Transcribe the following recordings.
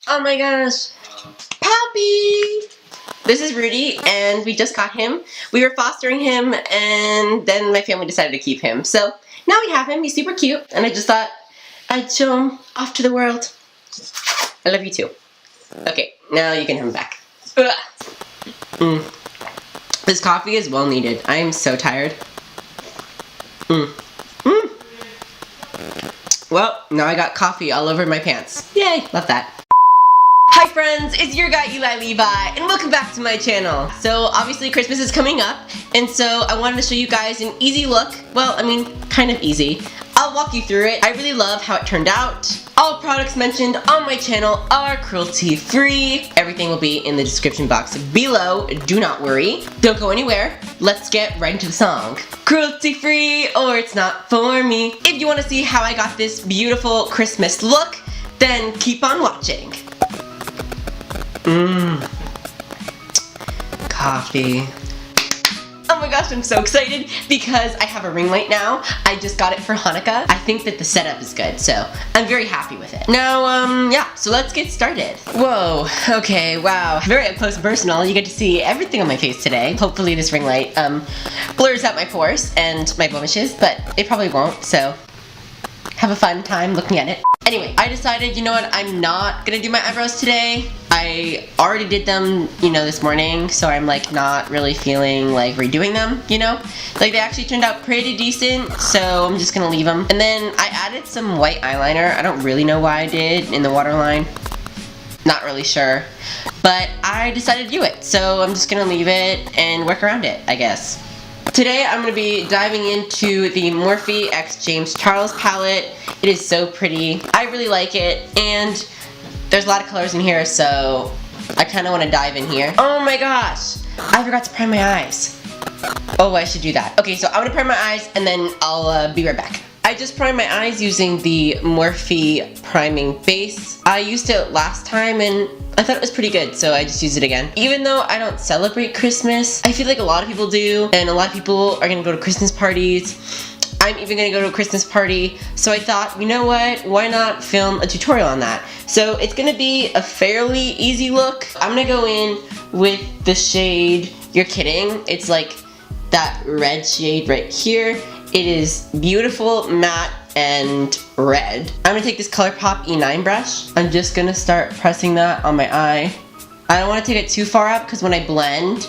Oh my gosh. Puppy! This is Rudy, and we just got him. We were fostering him, and then my family decided to keep him. So now we have him. He's super cute, and I just thought I'd show him off to the world. I love you too. Okay, now you can have him back. This coffee is well needed. I am so tired. Well, now I got coffee all over my pants. Yay, love that. Hi friends, it's your guy Eli Levi, and welcome back to my channel. So obviously Christmas is coming up, and so I wanted to show you guys an easy look. Well, I mean, kind of easy. I'll walk you through it. I really love how it turned out. All products mentioned on my channel are cruelty free. Everything will be in the description box below. Do not worry. Don't go anywhere. Let's get right into the song. Cruelty free or it's not for me. If you want to see how I got this beautiful Christmas look, then keep on watching. Coffee. Oh my gosh, I'm so excited because I have a ring light now. I just got it for Hanukkah. I think that the setup is good, so I'm very happy with it. Now, yeah, so let's get started. Whoa, okay, wow. Very up close and personal. You get to see everything on my face today. Hopefully this ring light blurs out my pores and my blemishes, but it probably won't, so have a fun time looking at it. Anyway, I decided, you know what, I'm not gonna do my eyebrows today. I already did them, you know, this morning, so I'm like not really feeling like redoing them, you know? Like they actually turned out pretty decent, so I'm just gonna leave them. And then I added some white eyeliner. I don't really know why I did in the waterline. Not really sure. But I decided to do it, so I'm just gonna leave it and work around it, I guess. Today I'm going to be diving into the MorpheXJames Charles palette. It is so pretty. I really like it, and there's a lot of colors in here, so I kind of want to dive in here. Oh my gosh! I forgot to prime my eyes. Oh, I should do that. Okay, so I'm going to prime my eyes, and then I'll be right back. I just primed my eyes using the Morphe priming base. I used it last time, and I thought it was pretty good, so I just used it again. Even though I don't celebrate Christmas, I feel like a lot of people do, and a lot of people are gonna go to Christmas parties. I'm even gonna go to a Christmas party, so I thought, you know what, why not film a tutorial on that? So it's gonna be a fairly easy look. I'm gonna go in with the shade You're Kidding. It's like that red shade right here. It is beautiful, matte, and red. I'm gonna take this Colourpop E9 brush. I'm just gonna start pressing that on my eye. I don't wanna take it too far up because when I blend,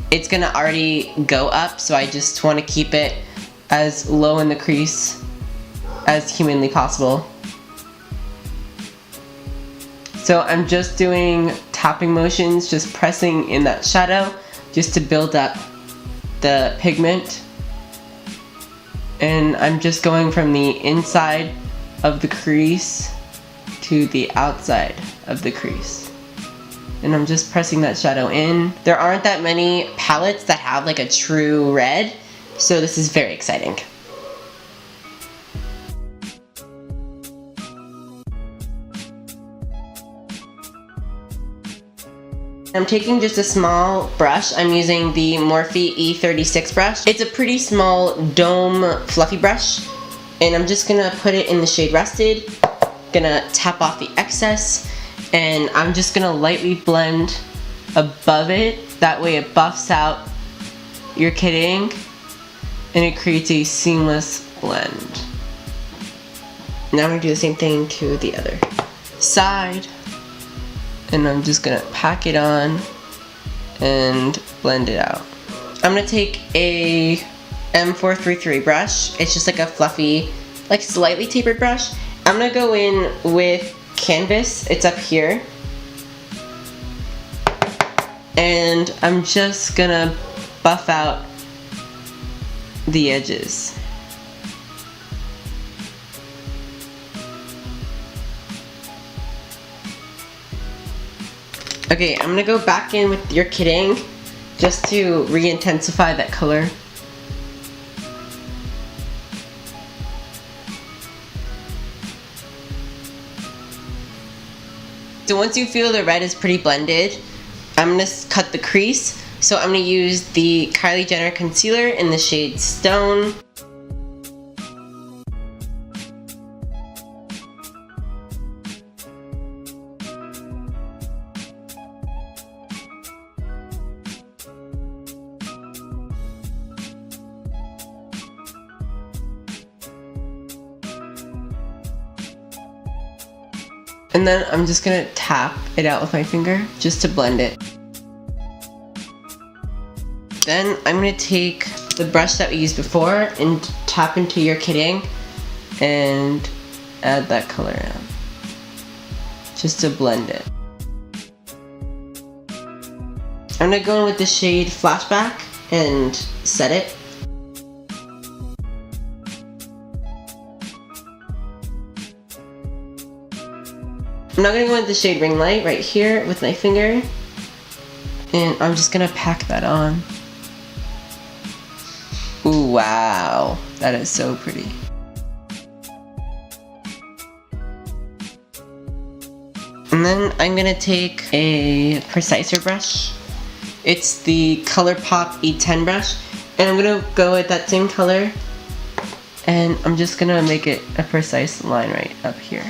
it's gonna already go up, so I just wanna keep it as low in the crease as humanly possible. So I'm just doing tapping motions, just pressing in that shadow, just to build up the pigment. And I'm just going from the inside of the crease to the outside of the crease. And I'm just pressing that shadow in. There aren't that many palettes that have like a true red, so this is very exciting. I'm taking just a small brush. I'm using the Morphe E36 brush. It's a pretty small dome fluffy brush, and I'm just gonna put it in the shade Rusted. Gonna tap off the excess, and I'm just gonna lightly blend above it. That way it buffs out You're Kidding, and it creates a seamless blend. Now I'm gonna do the same thing to the other side. And I'm just gonna pack it on and blend it out. I'm gonna take a M433 brush. It's just like a fluffy, like slightly tapered brush. I'm gonna go in with Canvas. It's up here. And I'm just gonna buff out the edges. Okay, I'm gonna go back in with You're Kidding just to re-intensify that color. So once you feel the red is pretty blended, I'm gonna cut the crease. So I'm gonna use the Kylie Jenner concealer in the shade Stone. And then I'm just gonna tap it out with my finger just to blend it. Then I'm gonna take the brush that we used before and tap into your kitting and add that color in. Just to blend it. I'm gonna go in with the shade Flashback and set it. I'm now gonna go with the shade Ring Light right here with my finger, and I'm just gonna pack that on. Ooh, wow, that is so pretty. And then I'm gonna take a preciser brush. It's the Colourpop E10 brush, and I'm gonna go with that same color, and I'm just gonna make it a precise line right up here.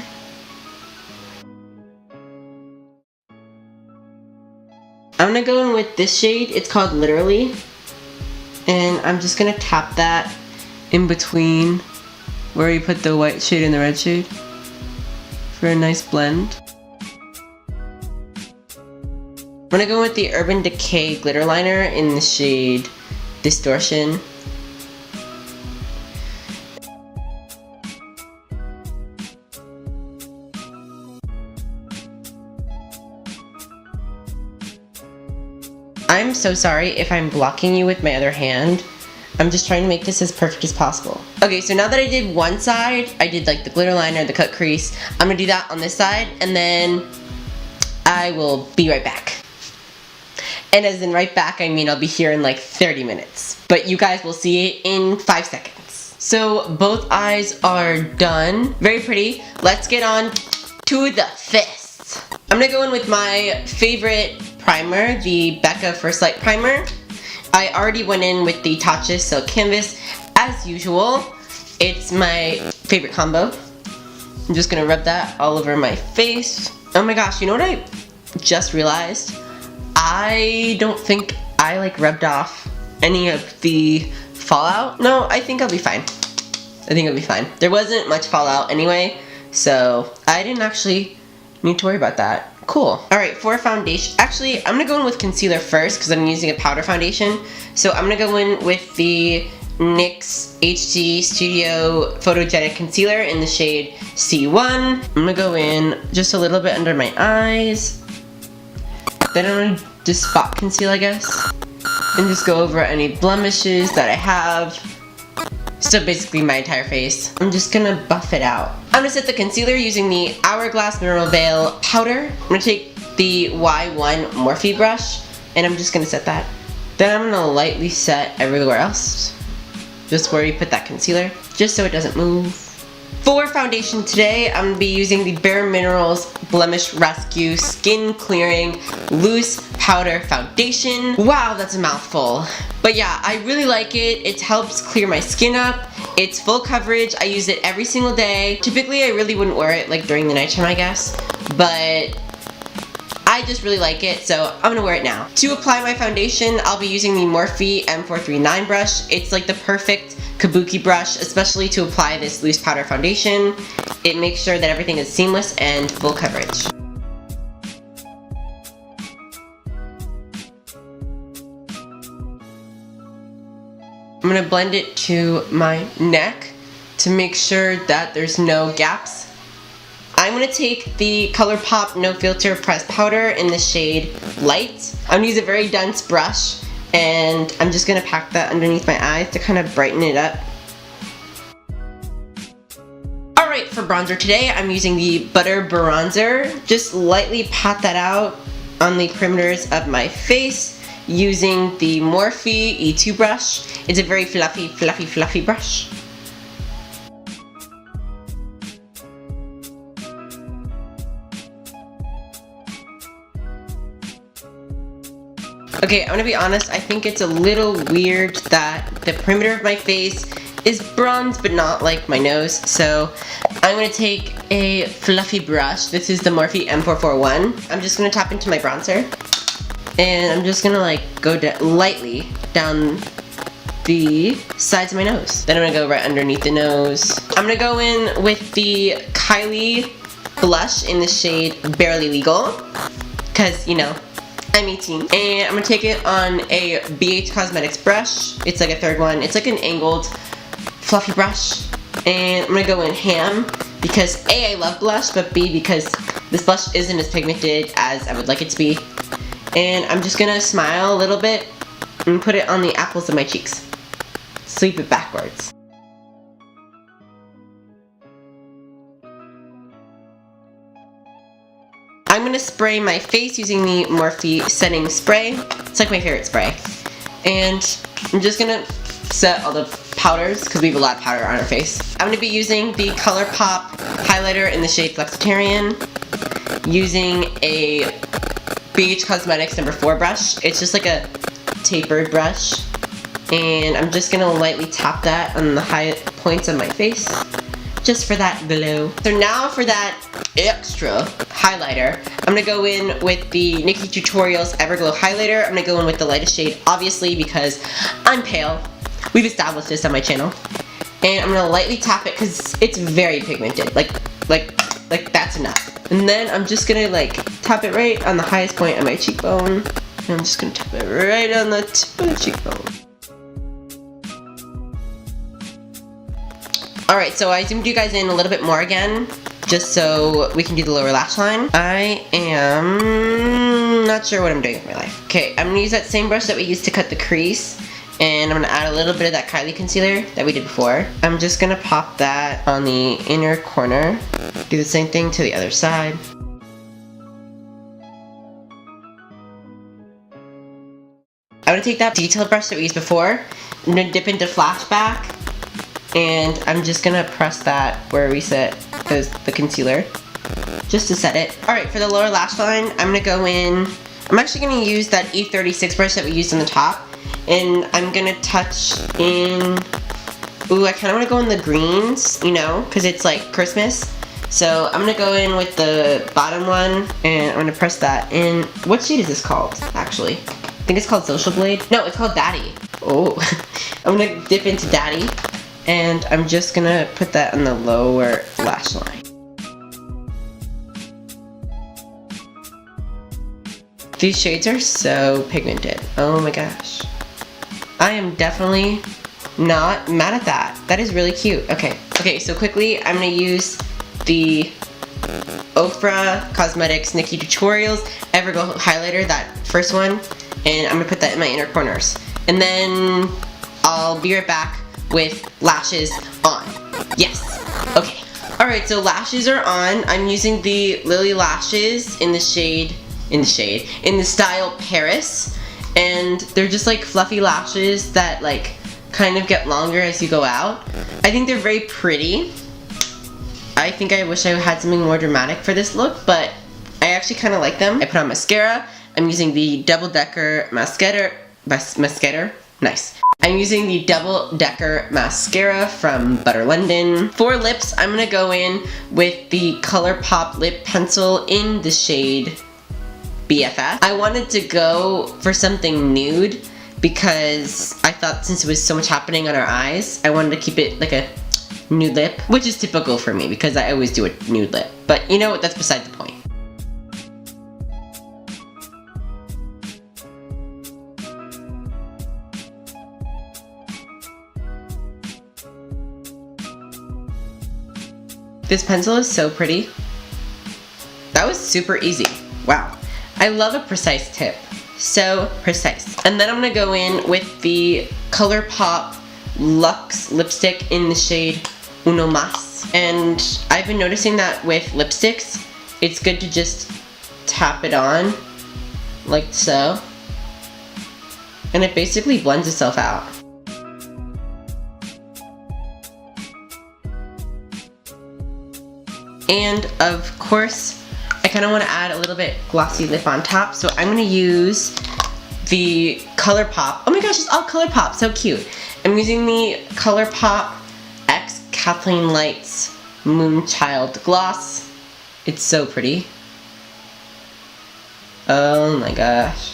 I'm gonna go in with this shade. It's called Literally, and I'm just gonna tap that in between where you put the white shade and the red shade for a nice blend. I'm gonna go with the Urban Decay glitter liner in the shade Distortion. I'm so sorry if I'm blocking you with my other hand. I'm just trying to make this as perfect as possible. Okay, so now that I did one side, I did like the glitter liner, the cut crease. I'm gonna do that on this side, and then I will be right back. And as in right back, I mean I'll be here in like 30 minutes. But you guys will see it in 5 seconds. So both eyes are done. Very pretty. Let's get on to the fists. I'm gonna go in with my favorite primer, the Becca First Light Primer. I already went in with the Tatcha Silk Canvas as usual. It's my favorite combo. I'm just gonna rub that all over my face. Oh my gosh, you know what I just realized? I don't think I like rubbed off any of the fallout. No, I think I'll be fine. I think I'll be fine. There wasn't much fallout anyway, so I didn't actually need to worry about that. Cool. Alright, for foundation, actually, I'm gonna go in with concealer first because I'm using a powder foundation. So I'm gonna go in with the NYX HD Studio Photogenic Concealer in the shade C1. I'm gonna go in just a little bit under my eyes. Then I'm gonna just spot conceal, I guess. And just go over any blemishes that I have. So basically my entire face. I'm just gonna buff it out. I'm gonna set the concealer using the Hourglass Mineral Veil powder. I'm gonna take the Y1 Morphe brush, and I'm just gonna set that. Then I'm gonna lightly set everywhere else, just where you put that concealer, just so it doesn't move. For foundation today, I'm gonna be using the Bare Minerals Blemish Rescue Skin Clearing Loose Powder Foundation. Wow, that's a mouthful. But yeah, I really like it. It helps clear my skin up. It's full coverage. I use it every single day. Typically, I really wouldn't wear it like during the nighttime, I guess. But I just really like it, so I'm gonna wear it now. To apply my foundation, I'll be using the Morphe M439 brush. It's like the perfect kabuki brush, especially to apply this loose powder foundation. It makes sure that everything is seamless and full coverage. I'm gonna blend it to my neck to make sure that there's no gaps. I'm gonna take the Colourpop No Filter Pressed Powder in the shade Light. I'm gonna use a very dense brush, and I'm just gonna pack that underneath my eyes to kind of brighten it up. Alright, for bronzer today, I'm using the Butter Bronzer. Just lightly pat that out on the perimeters of my face using the Morphe E2 brush. It's a very fluffy, fluffy, fluffy brush. Okay, I'm gonna be honest, I think it's a little weird that the perimeter of my face is bronze but not like my nose, so I'm gonna take a fluffy brush. This is the Morphe M441. I'm just gonna tap into my bronzer, and I'm just gonna like go lightly down the sides of my nose. Then I'm gonna go right underneath the nose. I'm gonna go in with the Kylie blush in the shade Barely Legal, because, you know, I'm 18. And I'm going to take it on a BH Cosmetics brush. It's like a third one. It's like an angled, fluffy brush. And I'm going to go in ham because A, I love blush, but B, because this blush isn't as pigmented as I would like it to be. And I'm just going to smile a little bit and put it on the apples of my cheeks. Sweep it backwards. I'm going to spray my face using the Morphe setting spray. It's like my favorite spray. And I'm just going to set all the powders because we have a lot of powder on our face. I'm going to be using the Colourpop highlighter in the shade Flexitarian, using a BH Cosmetics No. 4 brush. It's just like a tapered brush. And I'm just going to lightly tap that on the high points of my face, just for that glow. So now for that extra highlighter, I'm going to go in with the Nikkie Tutorials Everglow highlighter. I'm going to go in with the lightest shade, obviously, because I'm pale. We've established this on my channel. And I'm going to lightly tap it because it's very pigmented. Like that's enough. And then I'm just going to like tap it right on the highest point of my cheekbone. And I'm just going to tap it right on the tip of the cheekbone. Alright, so I zoomed you guys in a little bit more again, just so we can do the lower lash line. I am not sure what I'm doing with my life. Okay, I'm going to use that same brush that we used to cut the crease, and I'm going to add a little bit of that Kylie concealer that we did before. I'm just going to pop that on the inner corner. Do the same thing to the other side. I'm going to take that detail brush that we used before, I'm going to dip into Flashback, and I'm just gonna press that where we set the concealer, just to set it. Alright, for the lower lash line, I'm gonna go in, I'm actually gonna use that E36 brush that we used on the top, and I'm gonna touch in, ooh, I kinda wanna go in the greens, you know, because it's like Christmas. So I'm gonna go in with the bottom one, and I'm gonna press that in. What shade is this called, actually? I think it's called Social Blade. No, it's called Daddy. Oh, I'm gonna dip into Daddy. And I'm just gonna put that on the lower lash line. These shades are so pigmented. Oh my gosh. I am definitely not mad at that. That is really cute. Okay. Okay, so quickly I'm gonna use the OFRA Cosmetics Nikkie Tutorials Everglow highlighter, that first one, and I'm gonna put that in my inner corners. And then I'll be right back with lashes on. Yes. Okay. Alright, so lashes are on. I'm using the Lilly lashes in the style Paris. And they're just like fluffy lashes that like kind of get longer as you go out. I think they're very pretty. I think I wish I had something more dramatic for this look, but I actually kind of like them. I put on mascara. I'm using the Double Decker Mascara. Nice. I'm using the Double Decker Mascara from Butter London. For lips, I'm going to go in with the Colourpop lip pencil in the shade BFF. I wanted to go for something nude because I thought since it was so much happening on our eyes, I wanted to keep it like a nude lip, which is typical for me because I always do a nude lip. But you know what, that's beside the point. This pencil is so pretty. That was super easy. Wow. I love a precise tip. So precise. And then I'm gonna go in with the Colourpop Luxe lipstick in the shade Uno Mas. And I've been noticing that with lipsticks, it's good to just tap it on, like so. And it basically blends itself out. And of course, I kind of want to add a little bit glossy lip on top, so I'm going to use the Colourpop. Oh my gosh, it's all Colourpop, so cute. I'm using the Colourpop X Kathleen Lights Moonchild Gloss. It's so pretty. Oh my gosh.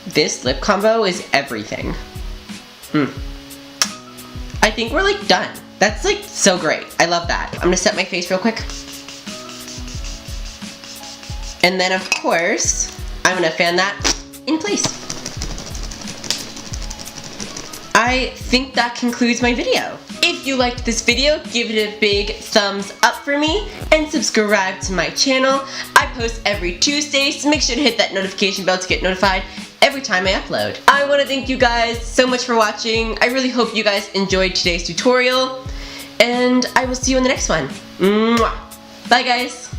This lip combo is everything. I think we're like done. That's like so great. I love that. I'm gonna set my face real quick. And then of course, I'm gonna fan that in place. I think that concludes my video. If you liked this video, give it a big thumbs up for me and subscribe to my channel. I post every Tuesday, so make sure to hit that notification bell to get notified every time I upload. I want to thank you guys so much for watching. I really hope you guys enjoyed today's tutorial, and I will see you in the next one. Mwah. Bye guys.